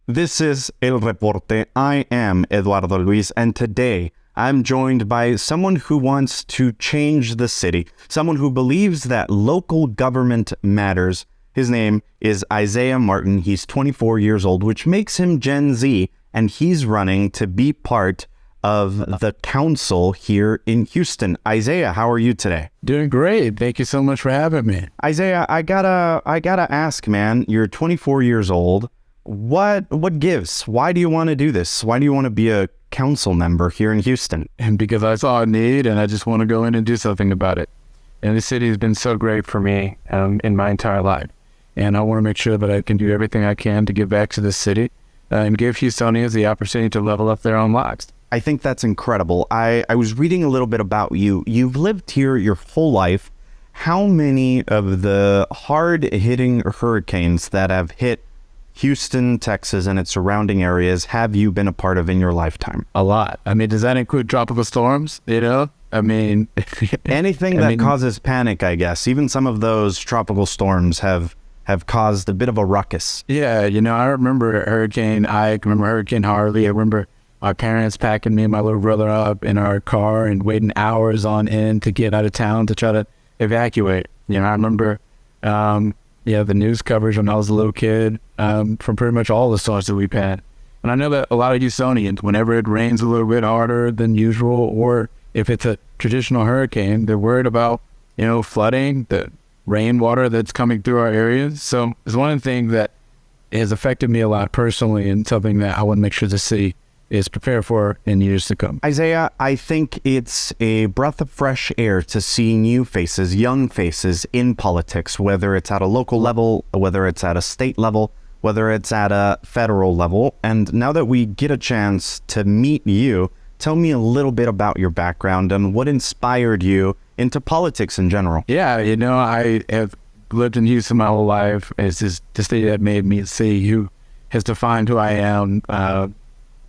This is El Reporte. I am Eduardo Luis, and today I'm joined by someone who wants to change the city, someone who believes that local government matters. His name is Isaiah Martin. He's 24 years old, which makes him Gen Z, and he's running to be part of the council here in Houston. Isaiah, how are you today? Doing great. Thank you so much for having me. Isaiah, I gotta ask, man, you're 24 years old. What gives? Why do you want to do this? Why do you want to be a council member here in Houston? And because I saw a need and I just want to go in and do something about it. And the city has been so great for me in my entire life. And I want to make sure that I can do everything I can to give back to the city and give Houstonians the opportunity to level up their own lives. I think that's incredible. I was reading a little bit about you. You've lived here your whole life. How many of the hard-hitting hurricanes that have hit Houston, Texas, and its surrounding areas have you been a part of in your lifetime? A lot. I mean, does that include tropical storms? Anything that causes panic, I guess. Even some of those tropical storms have caused a bit of a ruckus. Yeah, I remember Hurricane Ike, remember Hurricane Harvey. I remember my parents packing me and my little brother up in our car and waiting hours on end to get out of town to try to evacuate. I remember the news coverage when I was a little kid from pretty much all the storms that we've had. And I know that a lot of Houstonians, whenever it rains a little bit harder than usual, or if it's a traditional hurricane, they're worried about, flooding, the rainwater that's coming through our areas. So it's one of the things that has affected me a lot personally and something that I want to make sure the city is prepared for in years to come. Isaiah, I think it's a breath of fresh air to see new faces, young faces in politics, whether it's at a local level, whether it's at a state level, whether it's at a federal level. And now that we get a chance to meet you, tell me a little bit about your background and what inspired you into politics in general. Yeah, I have lived in Houston my whole life. It's just the city that made me see who has defined who I am.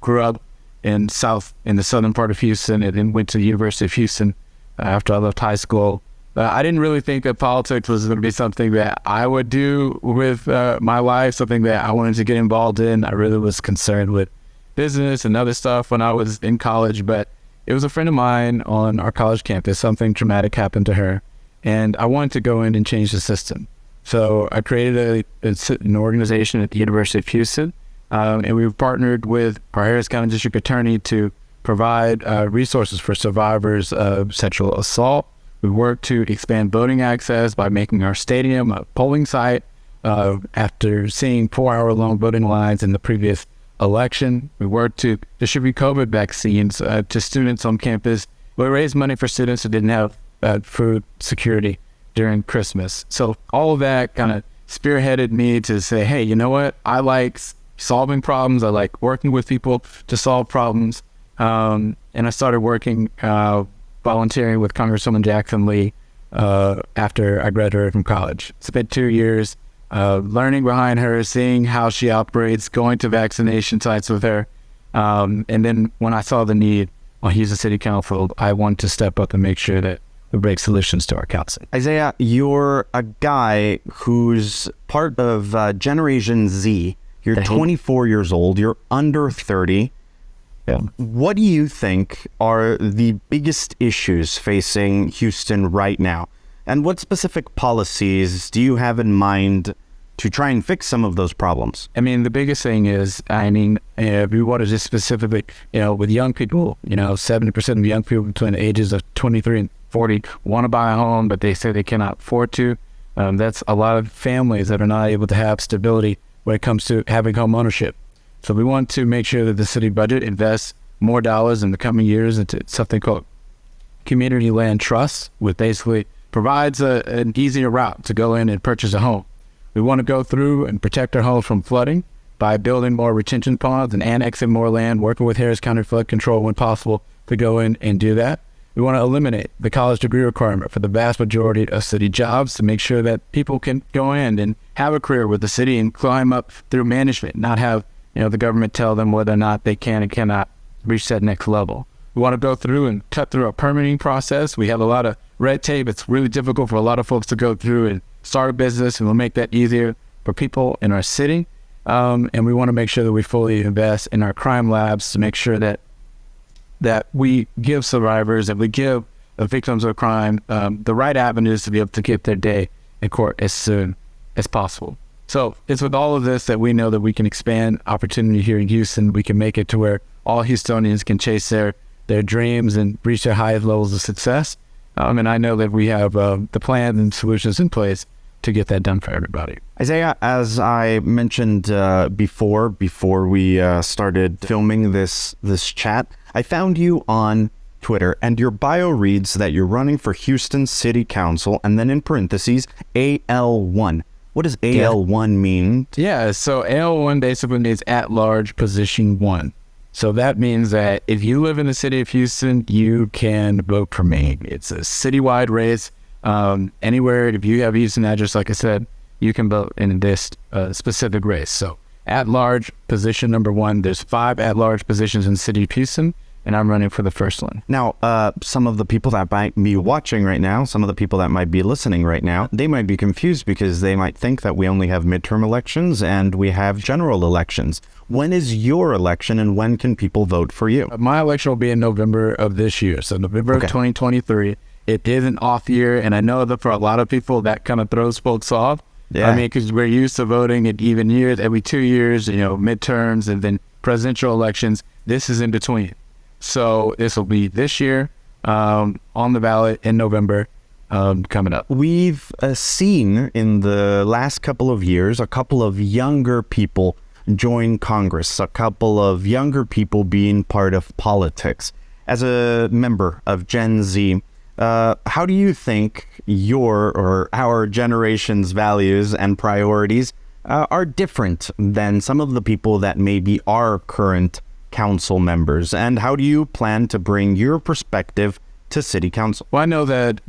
Grew up in the southern part of Houston and then went to the University of Houston after I left high school. I didn't really think that politics was going to be something that I would do with my life, something that I wanted to get involved in. I really was concerned with business and other stuff when I was in college, but it was a friend of mine on our college campus. Something traumatic happened to her, and I wanted to go in and change the system. So I created an organization at the University of Houston. And we've partnered with our Harris County District Attorney to provide resources for survivors of sexual assault. We work to expand voting access by making our stadium a polling site. After seeing 4-hour-long voting lines in the previous election, we work to distribute COVID vaccines to students on campus. We raise money for students who didn't have food security during Christmas. So all of that kind of spearheaded me to say, hey, you know what? I like solving problems. I like working with people to solve problems. And I started working, volunteering with Congresswoman Jackson Lee after I graduated from college. Spent 2 years learning behind her, seeing how she operates, going to vaccination sites with her. And then when I saw the need on Houston City Council, I wanted to step up and make sure that we bring solutions to our council. Isaiah, you're a guy who's part of Generation Z. You're 24 years old. You're under 30. Yeah. What do you think are the biggest issues facing Houston right now? And what specific policies do you have in mind to try and fix some of those problems? I mean, the biggest thing is, if we want to just specifically, with young people, 70% of young people between the ages of 23 and 40 want to buy a home, but they say they cannot afford to. That's a lot of families that are not able to have stability when it comes to having home ownership. So we want to make sure that the city budget invests more dollars in the coming years into something called community land trust, which basically provides an easier route to go in and purchase a home. We want to go through and protect our homes from flooding by building more retention ponds and annexing more land, working with Harris County Flood Control when possible to go in and do that. We want to eliminate the college degree requirement for the vast majority of city jobs to make sure that people can go in and have a career with the city and climb up through management, not have the government tell them whether or not they can and cannot reach that next level. We want to go through and cut through our permitting process. We have a lot of red tape. It's really difficult for a lot of folks to go through and start a business, and we'll make that easier for people in our city. And we want to make sure that we fully invest in our crime labs to make sure that we give survivors and we give the victims of crime the right avenues to be able to get their day in court as soon as possible. So it's with all of this that we know that we can expand opportunity here in Houston. We can make it to where all Houstonians can chase their dreams and reach their highest levels of success. And I know that we have the plans and solutions in place to get that done for everybody. Isaiah, as I mentioned before we started filming this chat, I found you on Twitter, and your bio reads that you're running for Houston City Council, and then in parentheses, AL1. What does AL1 mean? Yeah, so AL1 basically means at-large position 1. So that means that if you live in the city of Houston, you can vote for me. It's a citywide race. Anywhere, if you have a Houston address, like I said, you can vote in this specific race. So at-large position number 1, there's 5 at-large positions in the city of Houston, and I'm running for the first one. Now, some of the people that might be watching right now, some of the people that might be listening right now, they might be confused because they might think that we only have midterm elections and we have general elections. When is your election and when can people vote for you? My election will be in November of this year, so November of 2023. It is an off year, and I know that for a lot of people that kind of throws folks off. Yeah. I mean, because we're used to voting in even years, every 2 years, midterms and then presidential elections. This is in between. So this will be this year on the ballot in November coming up. We've seen in the last couple of years a couple of younger people join Congress, a couple of younger people being part of politics. As a member of Gen Z, how do you think your or our generation's values and priorities are different than some of the people that maybe are current council members? And how do you plan to bring your perspective to city council? Well, I know that,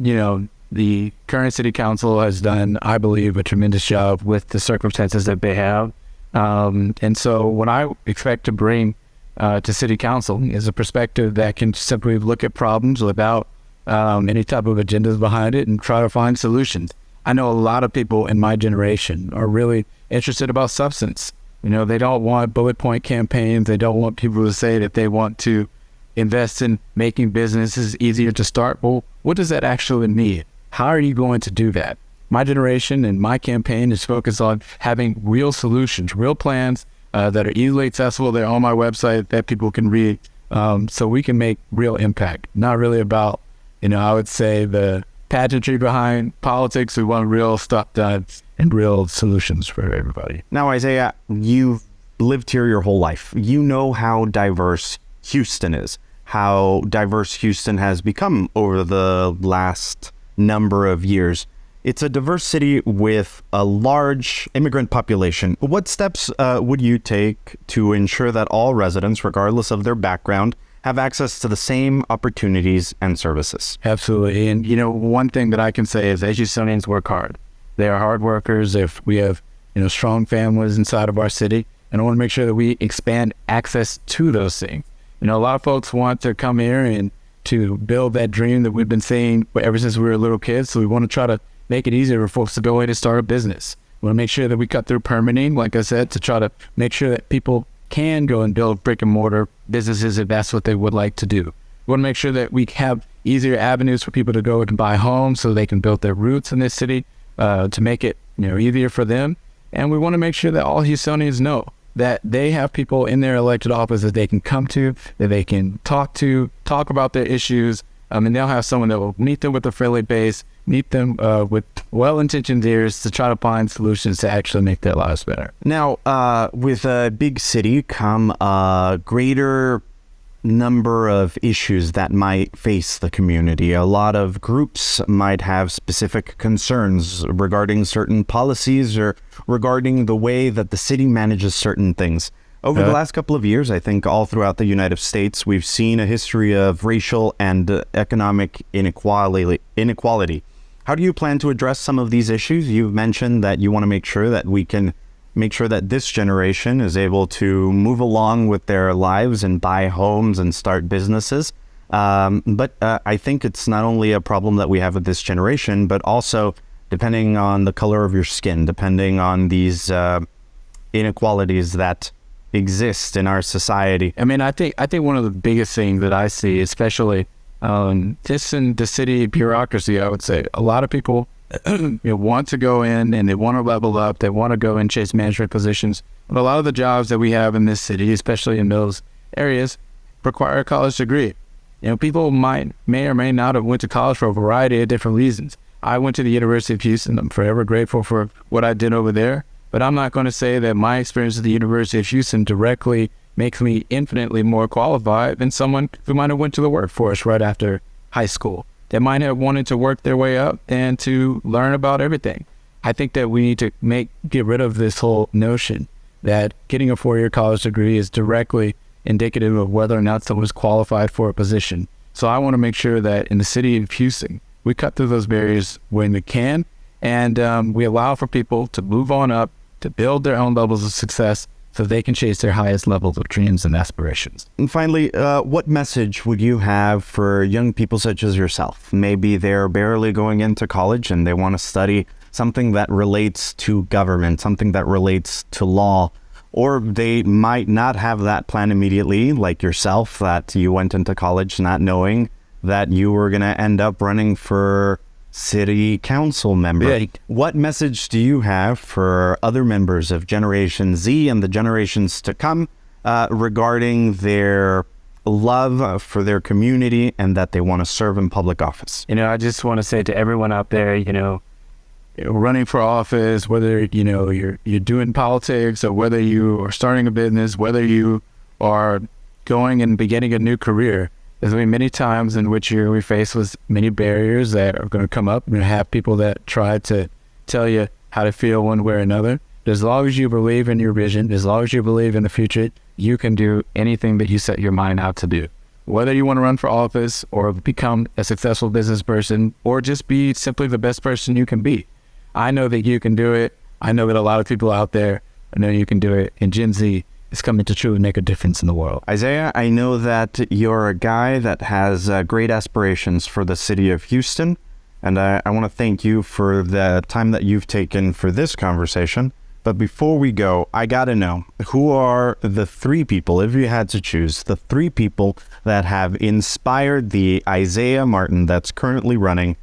the current city council has done, I believe, a tremendous job with the circumstances that they have. And so what I expect to bring to city council is a perspective that can simply look at problems without any type of agendas behind it and try to find solutions. I know a lot of people in my generation are really interested about substance. They don't want bullet point campaigns. They don't want people to say that they want to invest in making businesses easier to start. Well, what does that actually mean? How are you going to do that? My generation and my campaign is focused on having real solutions, real plans that are easily accessible. They're on my website that people can read, so we can make real impact. Not really about, I would say the pageantry behind politics. We want real stuff done and real solutions for everybody. Now, Isaiah, you've lived here your whole life. You know how diverse Houston is, how diverse Houston has become over the last number of years. It's a diverse city with a large immigrant population. What steps would you take to ensure that all residents, regardless of their background, have access to the same opportunities and services? Absolutely. And, one thing that I can say is Houstonians work hard. They are hard workers. If we have, strong families inside of our city, and I want to make sure that we expand access to those things. A lot of folks want to come here and to build that dream that we've been seeing ever since we were little kids. So we want to try to make it easier for folks to go in and start a business. We want to make sure that we cut through permitting, like I said, to try to make sure that people can go and build brick and mortar businesses if that's what they would like to do. We want to make sure that we have easier avenues for people to go and buy homes so they can build their roots in this city to make it easier for them. And we want to make sure that all Houstonians know that they have people in their elected office that they can come to, that they can talk about their issues, and they'll have someone that will meet them with a friendly face, meet them with well-intentioned ears to try to find solutions to actually make their lives better. Now, with a big city come a greater number of issues that might face the community. A lot of groups might have specific concerns regarding certain policies or regarding the way that the city manages certain things. Over the last couple of years, I think all throughout the United States, we've seen a history of racial and economic inequality. How do you plan to address some of these issues? You've mentioned that you want to make sure that we can make sure that this generation is able to move along with their lives and buy homes and start businesses. But I think it's not only a problem that we have with this generation, but also depending on the color of your skin, depending on these inequalities that exist in our society? I mean, I think one of the biggest things that I see, especially just in the city bureaucracy, I would say a lot of people want to go in and they want to level up. They want to go and chase management positions. But a lot of the jobs that we have in this city, especially in those areas, require a college degree. People may or may not have went to college for a variety of different reasons. I went to the University of Houston. I'm forever grateful for what I did over there. But I'm not going to say that my experience at the University of Houston directly makes me infinitely more qualified than someone who might have went to the workforce right after high school. They might have wanted to work their way up and to learn about everything. I think that we need to get rid of this whole notion that getting a 4-year college degree is directly indicative of whether or not someone's qualified for a position. So I want to make sure that in the city of Houston, we cut through those barriers when we can, and we allow for people to move on up, to build their own levels of success so they can chase their highest levels of dreams and aspirations. And finally, what message would you have for young people such as yourself? Maybe they're barely going into college and they want to study something that relates to government, something that relates to law, or they might not have that plan immediately, like yourself, that you went into college not knowing that you were going to end up running for city council member. Yeah. What message do you have for other members of Generation Z and the generations to come regarding their love for their community and that they want to serve in public office? I just want to say to everyone out there, running for office, whether you're doing politics or whether you are starting a business, whether you are going and beginning a new career, there's going to be many times in which we face with many barriers that are going to come up. You're going to have people that try to tell you how to feel one way or another. But as long as you believe in your vision, as long as you believe in the future, you can do anything that you set your mind out to do. Whether you want to run for office or become a successful business person or just be simply the best person you can be. I know that you can do it. I know that a lot of people out there know you can do it. And Gen Z is coming to truly make a difference in the world. Isaiah, I know that you're a guy that has great aspirations for the city of Houston. And I want to thank you for the time that you've taken for this conversation. But before we go, I got to know, who are the 3 people, if you had to choose, the 3 people that have inspired the Isaiah Martin that's currently running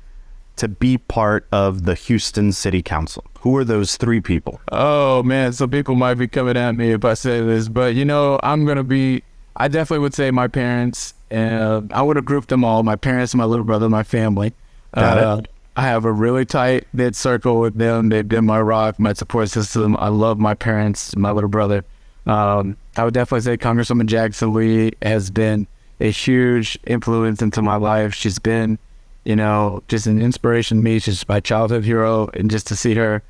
to be part of the Houston City Council? Who are those 3 people? Oh man, some people might be coming at me if I say this, but I definitely would say my parents, and I would have grouped them all, my parents, my little brother, my family. Got it. I have a really tight knit circle with them. They've been my rock, my support system. I love my parents, my little brother. I would definitely say Congresswoman Jackson Lee has been a huge influence into my life. She's been just an inspiration to me. She's my childhood hero, and just to see her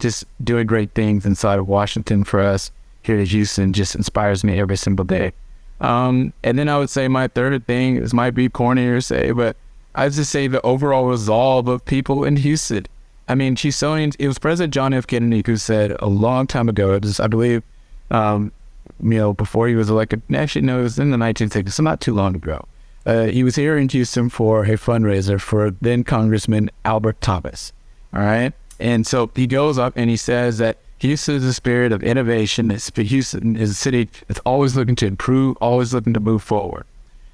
just doing great things inside of Washington for us here in Houston just inspires me every single day. And then I would say my third thing, this might be corny to say, but I would just say the overall resolve of people in Houston. I mean, Houstonians, it was President John F. Kennedy who said a long time ago, I believe, before he was elected, actually, no, it was in the 1960s, so not too long ago. He was here in Houston for a fundraiser for then Congressman Albert Thomas. All right. And so he goes up and he says that Houston is a spirit of innovation. Houston is a city that's always looking to improve, always looking to move forward.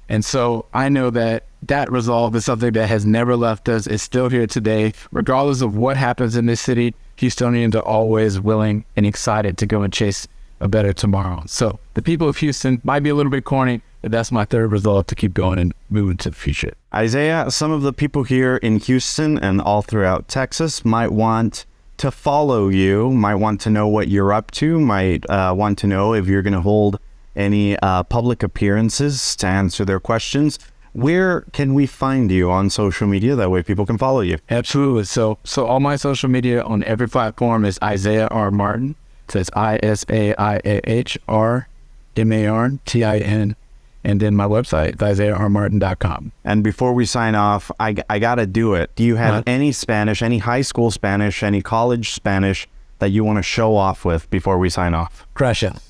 And so I know that resolve is something that has never left us. It's still here today. Regardless of what happens in this city, Houstonians are always willing and excited to go and chase a better tomorrow. So the people of Houston might be a little bit corny, but that's my third resolve to keep going and moving to the future. Isaiah, some of the people here in Houston and all throughout Texas might want to follow you, might want to know what you're up to, might want to know if you're going to hold any public appearances to answer their questions. Where can we find you on social media? That way people can follow you. Absolutely. So all my social media on every platform is Isaiah R. Martin. So it's ISAIAHRMARTIN. And then my website, IsaiahRMartin.com. And before we sign off, I got to do it. Do you have any Spanish, any high school Spanish, any college Spanish that you want to show off with before we sign off? Gracias.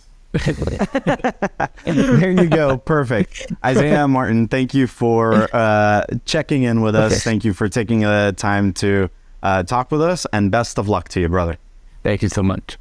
There you go. Perfect. Isaiah Martin, thank you for checking in with us. Thank you for taking the time to talk with us, and best of luck to you, brother. Thank you so much.